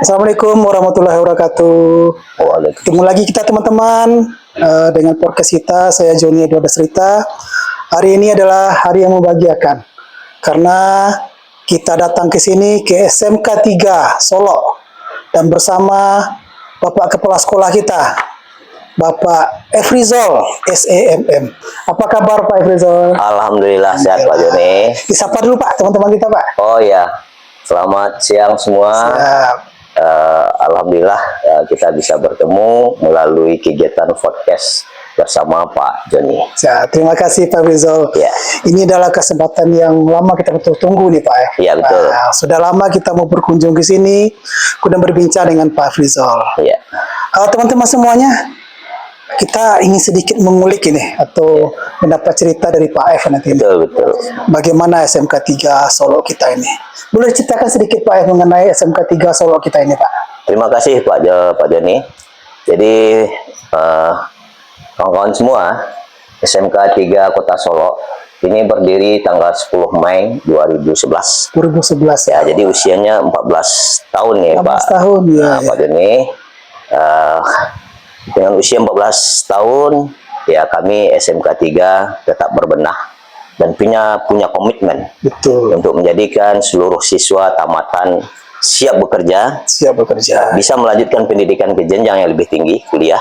Assalamualaikum warahmatullahi wabarakatuh. Ketemu lagi kita teman-teman dengan podcast kita. Saya Joni Edward Dasrita. Hari ini adalah hari yang membahagiakan karena kita datang ke sini ke SMK 3 Solo dan bersama Bapak Kepala Sekolah kita, Bapak Efrizol SEMM. Apa kabar Pak Efrizol? Alhamdulillah sehat Pak Joni. Disapa dulu Pak teman-teman kita Pak. Oh ya, selamat siang semua. Siap. Alhamdulillah kita bisa bertemu melalui kegiatan podcast bersama Pak Joni. Ya, terima kasih Pak Rizal. Ya. Ini adalah kesempatan yang lama kita betul tunggu nih Pak. Ya betul. Nah, sudah lama kita mau berkunjung ke sini, kemudian berbincang dengan Pak Rizal. Ya. Teman-teman semuanya, kita ingin sedikit mengulik ini atau mendapat cerita dari Pak F nanti. Betul. Bagaimana SMK 3 Solo kita ini? Boleh ceritakan sedikit Pak F mengenai SMK 3 Solo kita ini Pak? Terima kasih Pak Joni. Jadi kawan-kawan semua, SMK 3 Kota Solo ini berdiri tanggal 10 Mei 2011. 2011 ya. Jadi usianya 14 tahun ya 14 Pak. tahun ya. Nah, Pak Joni, dengan usia 14 tahun ya kami SMK 3 tetap berbenah dan punya komitmen. Betul. Untuk menjadikan seluruh siswa tamatan siap bekerja, bisa melanjutkan pendidikan ke jenjang yang lebih tinggi, kuliah,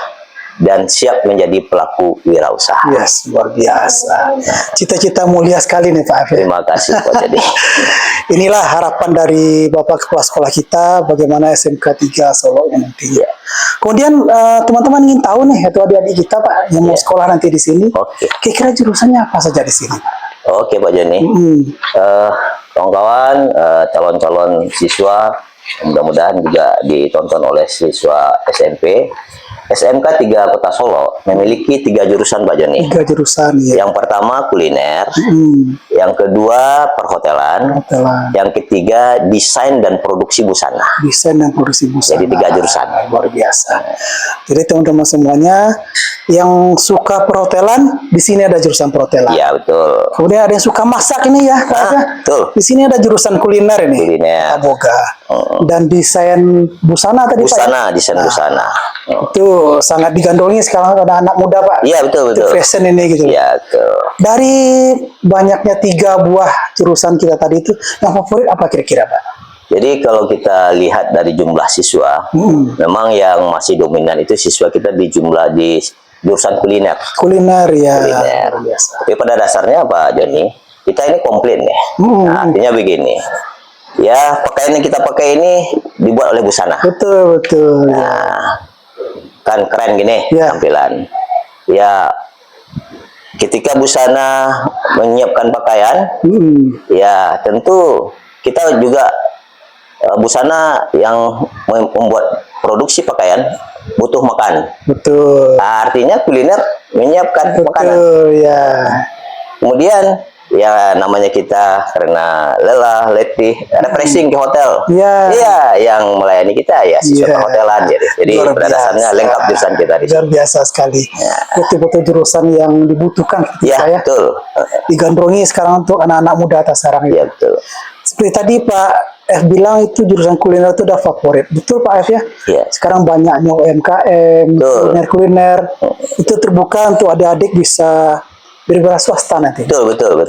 dan siap menjadi pelaku wirausaha. Yes, luar biasa. Cita-cita mulia sekali nih Pak F. Terima kasih Pak Jadi. Inilah harapan dari Bapak Kepala Sekolah kita, bagaimana SMK 3 Solo ini nanti. Ya. Kemudian teman-teman ingin tahu nih, atau adik-adik kita Pak, yang mau sekolah nanti di sini, kira-kira jurusannya apa saja di sini Pak? Oke Pak Joni. Kawan-kawan, calon-calon siswa, mudah-mudahan juga ditonton oleh siswa SMP. SMK 3 Kota Solo memiliki 3 jurusan Pak Joni. 3 jurusan ya. Yang pertama kuliner, yang kedua perhotelan, yang ketiga desain dan produksi busana. Desain dan produksi busana. Jadi 3 jurusan. Luar biasa. Jadi teman-teman semuanya yang suka perhotelan, di sini ada jurusan perhotelan. Iya betul. Kemudian ada yang suka masak ini ya, betul. Di sini ada jurusan kuliner ini. Kuliner. Boga. Dan desain busana tadi busana, Pak. Desain busana. Itu sangat digandrungi sekarang ada anak muda Pak. Iya betul. Itu fashion ini gitu. Iya betul. Dari banyaknya 3 buah jurusan kita tadi itu, yang favorit apa kira-kira Pak? Jadi kalau kita lihat dari jumlah siswa, memang yang masih dominan itu siswa kita di jurusan kuliner. Kuliner ya. Kuliner. Biasa. Tapi pada dasarnya Pak Joni, kita ini komplit nih. Nah, artinya begini. Ya, pakaian yang kita pakai ini dibuat oleh busana. Betul. Nah, kan keren gini tampilan. Ya, ketika busana menyiapkan pakaian, ya tentu kita juga busana yang membuat produksi pakaian butuh makan. Betul. Nah, artinya kuliner menyiapkan makanan. Ya. Kemudian ya namanya kita karena lelah, letih, refreshing ke hotel. Iya, yang melayani kita ya siswa perhotelan. Jadi pada dasarnya lengkap jurusan kita di sini. Luar biasa sekali. Betul-betul jurusan yang dibutuhkan. Iya, betul. Digandrungi sekarang untuk anak-anak muda atas sekarang. Iya, betul. Seperti tadi Pak F bilang itu jurusan kuliner itu udah favorit. Betul Pak F ya? Iya. Sekarang banyaknya UMKM, kuliner-kuliner. Itu terbuka untuk adik-adik bisa berwira swasta nanti. Betul.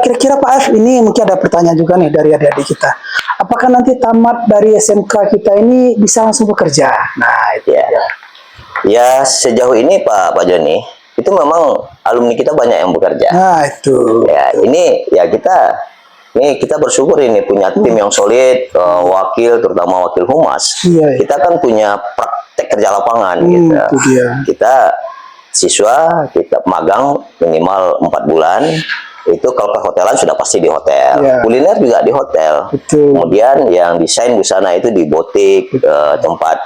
Kira-kira Pak F, ini mungkin ada pertanyaan juga nih dari adik-adik kita. Apakah nanti tamat dari SMK kita ini bisa langsung bekerja? Nah, itu ya. Ya, sejauh ini Pak Joni, itu memang alumni kita banyak yang bekerja. Nah, itu. Ya, ini ya kita bersyukur ini punya tim yang solid, wakil terutama wakil humas. Kita kan punya praktek kerja lapangan gitu. Kita siswa kita magang minimal 4 bulan. Itu kalau perhotelan sudah pasti di hotel. Kuliner juga di hotel. Kemudian yang desain busana itu di butik, tempat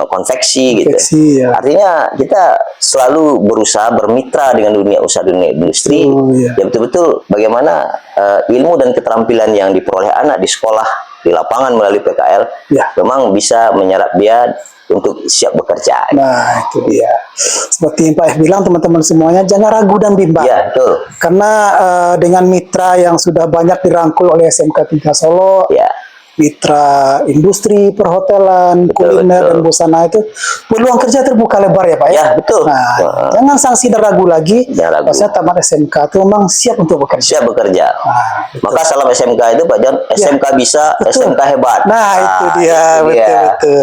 konveksi gitu. Artinya kita selalu berusaha bermitra dengan dunia usaha, dunia industri. Ya betul-betul bagaimana ilmu dan keterampilan yang diperoleh anak di sekolah, di lapangan melalui PKL, memang bisa menyerap dia untuk siap bekerja. Nah, itu dia. Seperti yang Pak F bilang, teman-teman semuanya jangan ragu dan bimbang. Ya, betul. Karena dengan mitra yang sudah banyak dirangkul oleh SMK 3 Solo, mitra industri, perhotelan, kuliner, dan busana itu peluang kerja terbuka lebar ya Pak ya? Ya, betul. Nah, jangan sanksi dan ragu lagi. Jangan ragu. Maksudnya tamat SMK itu memang siap untuk bekerja. Siap bekerja. Maka salam SMK itu Pak John, SMK bisa, betul. SMK hebat. Nah, itu dia, betul-betul.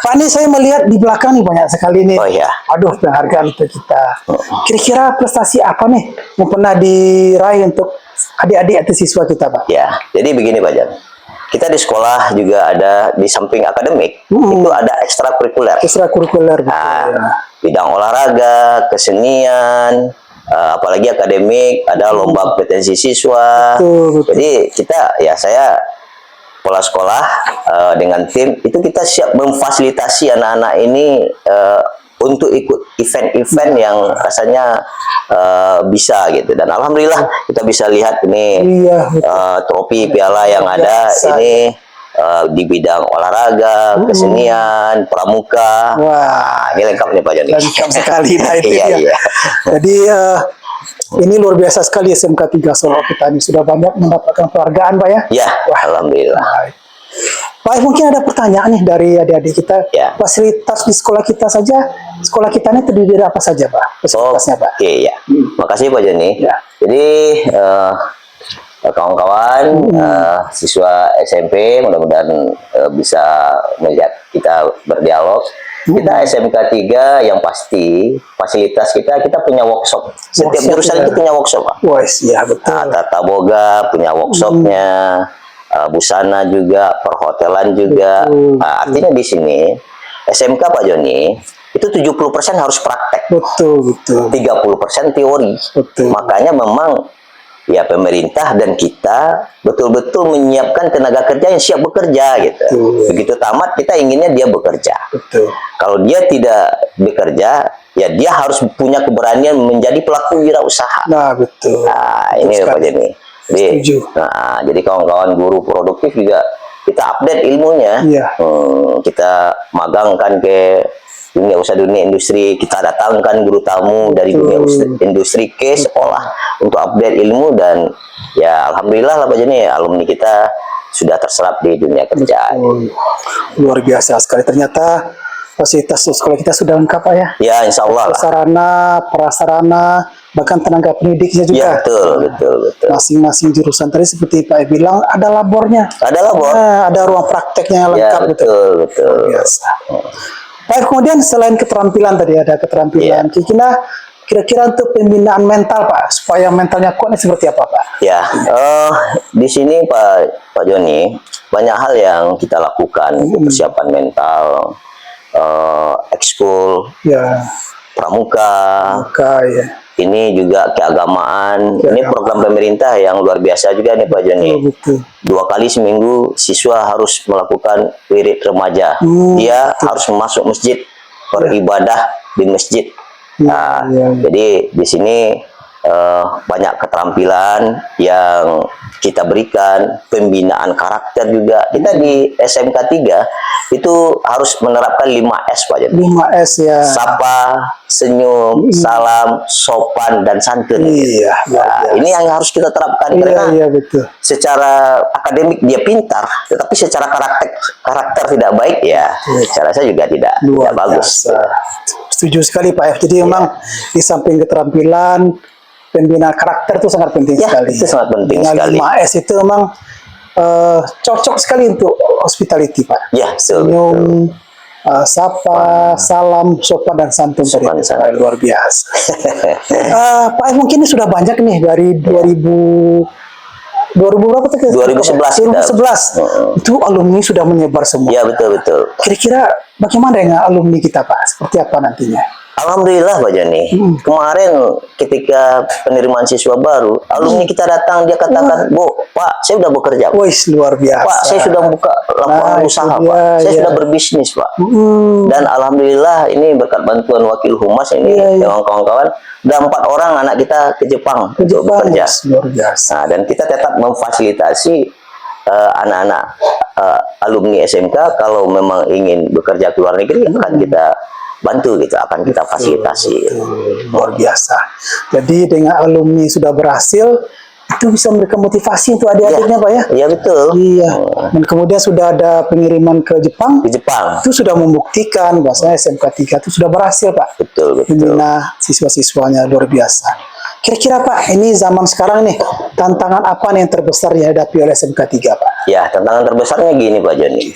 Pak, ini saya melihat di belakang nih banyak sekali nih. Oh iya. Aduh, penghargaan untuk kita. Kira-kira prestasi apa nih yang pernah diraih untuk adik-adik atau siswa kita, Pak? Ya, jadi begini Pak Jan. Kita di sekolah juga ada di samping akademik, itu ada ekstrakurikuler. Ekstrakurikuler, bidang olahraga, kesenian, apalagi akademik, ada lomba kompetensi siswa. Betul. Jadi kita, ya saya kepala sekolah dengan tim itu kita siap memfasilitasi anak-anak ini untuk ikut event-event yang rasanya bisa gitu, dan alhamdulillah kita bisa lihat ini trofi piala yang ada ini di bidang olahraga, kesenian, pramuka. Wah, ini lengkap nih Pak Joni. Lengkap sekali. Nah, itu iya. Jadi ini luar biasa sekali SMK 3 Solo kita ini sudah banyak mendapatkan penghargaan Pak ya. Ya, alhamdulillah. Pak, mungkin ada pertanyaan nih dari adik-adik kita. Ya. Fasilitas di sekolah kita saja, sekolah kita ini terdiri dari apa saja Pak? Fasilitasnya Pak. Oke, ya. Makasih Pak Joni. Ya. Jadi kawan-kawan siswa SMP mudah-mudahan bisa melihat kita berdialog. Kita SMK 3 yang pasti fasilitas kita punya workshop. Setiap jurusan itu punya workshop Pak. Ya, betul. Tata boga punya workshopnya, busana juga, perhotelan juga. Artinya di sini SMK Pak Joni itu 70% harus praktek. Betul. 30% teori. Betul. Makanya memang ya pemerintah dan kita betul-betul menyiapkan tenaga kerja yang siap bekerja gitu. Begitu tamat kita inginnya dia bekerja. Betul. Kalau dia tidak bekerja, ya dia harus punya keberanian menjadi pelaku wirausaha. Nah, betul. Nah, ini Pak Joni. Jadi kawan-kawan guru produktif juga kita update ilmunya. Kita magangkan ke dunia usaha, dunia industri, kita datangkan guru tamu dari dunia industri ke sekolah untuk update ilmu, dan ya alhamdulillah lah Pak Joni, alumni kita sudah terserap di dunia kerja. Luar biasa sekali, ternyata fasilitas sekolah kita sudah lengkap Pak ya. Ya, insya Allah. Sarana, prasarana, bahkan tenaga pendidiknya juga. Ya, betul. Masing-masing jurusan tadi seperti Pak bilang ada labornya. Ada labor. Ada ruang prakteknya yang lengkap. Ya, betul. Biasa. Pak, kemudian selain keterampilan tadi ada keterampilan. Kira-kira untuk pembinaan mental Pak, supaya mentalnya kuat seperti apa Pak? Ya, di sini Pak Joni banyak hal yang kita lakukan untuk persiapan mental, ekskul, pramuka, ini juga keagamaan. Ini program pemerintah yang luar biasa juga nih Pak Joni. 2 kali seminggu siswa harus melakukan wirid remaja. Dia harus masuk masjid, beribadah di masjid. Jadi di sini banyak keterampilan yang kita berikan, pembinaan karakter juga. Kita di SMK 3 itu harus menerapkan 5S Pak Jan. 5S ya. Sapa, senyum, salam, sopan, dan santun. Ini yang harus kita terapkan karena secara akademik dia pintar, tetapi secara karakter tidak baik ya. Saya rasa juga tidak bagus. Setuju sekali Pak. Jadi memang di samping keterampilan, pembinaan karakter itu sangat penting sekali. Itu sangat penting sekali. 5S itu memang cocok sekali untuk hospitality Pak. Ya, senyum, sapa, salam, sopan, dan santun. Luar biasa. Pak, mungkin ini sudah banyak nih dari 2000 berapa tadi? 2011. Itu alumni sudah menyebar semua. Ya, betul. Kira-kira bagaimana dengan alumni kita Pak? Seperti apa nantinya? Alhamdulillah Pak Joni. Kemarin ketika penerimaan siswa baru, alumni kita datang, dia katakan, Bu, Pak, saya sudah bekerja. Luar biasa. Pak, saya sudah buka lapangan usaha, Pak. Saya sudah berbisnis, Pak. Dan alhamdulillah ini berkat bantuan Wakil Humas ini, kawan-kawan, ada 4 orang anak kita ke Jepang untuk bekerja. Luar biasa. Nah, dan kita tetap memfasilitasi anak-anak alumni SMK kalau memang ingin bekerja ke luar negeri, akan kita bantu, akan kita fasilitasi. Luar biasa. Jadi dengan alumni sudah berhasil, itu bisa memberikan motivasi untuk adik-adiknya Pak ya. Iya betul. Iya. Dan kemudian sudah ada pengiriman ke Jepang. Di Jepang. Itu sudah membuktikan bahwasanya SMK 3 itu sudah berhasil Pak. Betul. Membina siswa-siswanya luar biasa. Kira-kira Pak, ini zaman sekarang nih, tantangan apa nih yang terbesar dihadapi oleh SMK 3 Pak? Ya, tantangan terbesarnya gini Pak Joni.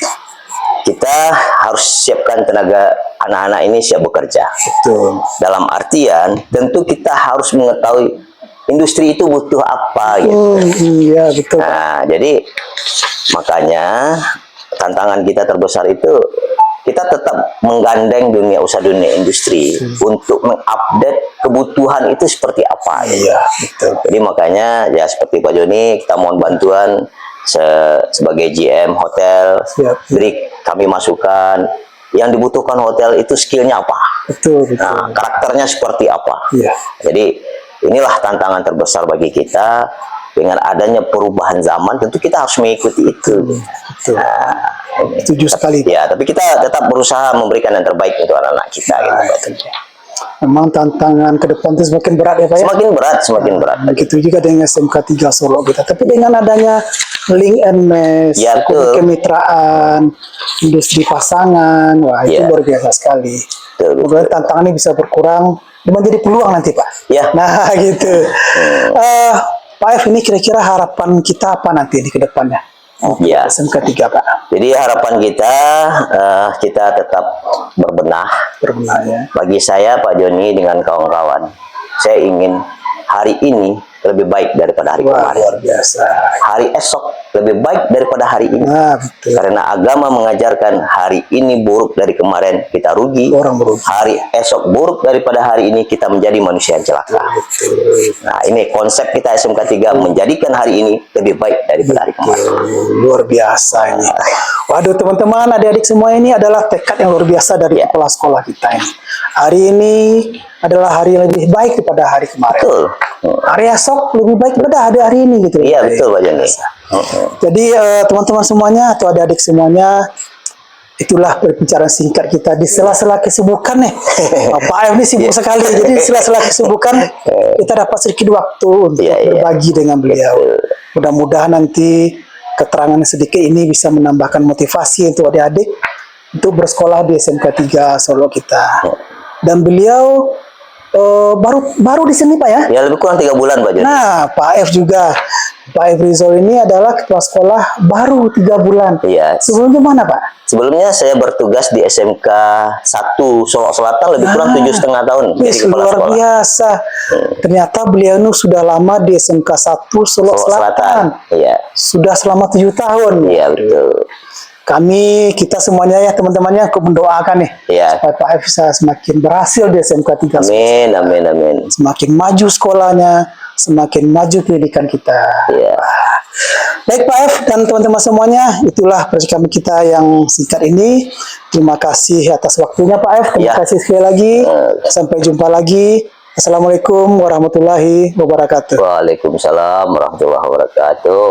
Kita harus siapkan tenaga anak-anak ini siap bekerja. Betul. Dalam artian, tentu kita harus mengetahui industri itu butuh apa gitu. Iya betul. Nah, jadi makanya tantangan kita terbesar itu kita tetap menggandeng dunia usaha, dunia industri untuk mengupdate kebutuhan itu seperti apa. Iya betul. Jadi makanya ya seperti Pak Joni, kita mohon bantuan sebagai GM hotel, beri kami masukan yang dibutuhkan hotel itu skillnya apa. Betul. Nah, karakternya seperti apa. Iya. Jadi inilah tantangan terbesar bagi kita. Dengan adanya perubahan zaman, tentu kita harus mengikuti itu. Betul. Nah, setuju sekali. Ya, tapi kita tetap berusaha memberikan yang terbaik untuk anak-anak kita. Gitu. Memang tantangan ke depan itu semakin berat ya Pak ya? Semakin berat. Begitu juga dengan SMK 3 Solo kita. Tapi dengan adanya link and match, ya, kemitraan, industri pasangan, wah itu luar biasa sekali. Semoga tantangan ini bisa berkurang dan menjadi peluang nanti Pak. Ya. Nah gitu. Pak F, ini kira-kira harapan kita apa nanti di kedepannya? Ya. SMK 3 Pak. Jadi harapan kita, kita tetap berbenah. Ya. Bagi saya Pak Joni dengan kawan-kawan, saya ingin hari ini lebih baik daripada hari kemarin. Luar biasa. Hari esok lebih baik daripada hari ini. Nah, betul. Karena agama mengajarkan hari ini buruk dari kemarin kita rugi. Orang merugi. Hari esok buruk daripada hari ini kita menjadi manusia yang celaka. Betul. Nah, ini konsep kita SMK 3 menjadikan hari ini lebih baik daripada hari kemarin. Luar biasa ini. Waduh teman-teman, adik-adik semua, ini adalah tekad yang luar biasa dari kepala sekolah kita ini. Hari ini adalah hari yang lebih baik daripada hari kemarin. Betul. Hari esok lebih baik daripada hari ini gitu. Iya betul Pak Joni. Jadi teman-teman semuanya atau adik-adik semuanya, itulah perbicaraan singkat kita di sela-sela kesibukan nih. Pak F ini sibuk sekali, jadi di sela-sela kesibukan kita dapat sedikit waktu untuk berbagi dengan beliau. Mudah-mudahan nanti keterangan sedikit ini bisa menambahkan motivasi untuk adik-adik untuk bersekolah di SMK 3 Solo kita. Dan beliau baru di sini Pak ya? Ya lebih kurang 3 bulan Pak Joni. Nah Pak F juga, Pak F Rizal ini adalah kepala sekolah baru 3 bulan. Iya. Sebelumnya mana Pak? Sebelumnya saya bertugas di SMK 1 Solo Selatan lebih kurang 7,5 tahun jadi kepala luar sekolah. Biasa. Ternyata beliau ini sudah lama di SMK 1 Solo Selatan. Iya. Sudah selama 7 tahun. Iya betul. Kita semuanya ya teman-temannya aku mendoakan nih supaya Pak F bisa semakin berhasil di SMK 3. Amin. Semakin maju sekolahnya, semakin maju pendidikan kita. Iya. Baik Pak F dan teman-teman semuanya, itulah percakapan kita yang singkat ini. Terima kasih atas waktunya Pak F. Terima kasih sekali lagi. Sampai jumpa lagi. Assalamualaikum warahmatullahi wabarakatuh. Waalaikumsalam warahmatullahi wabarakatuh.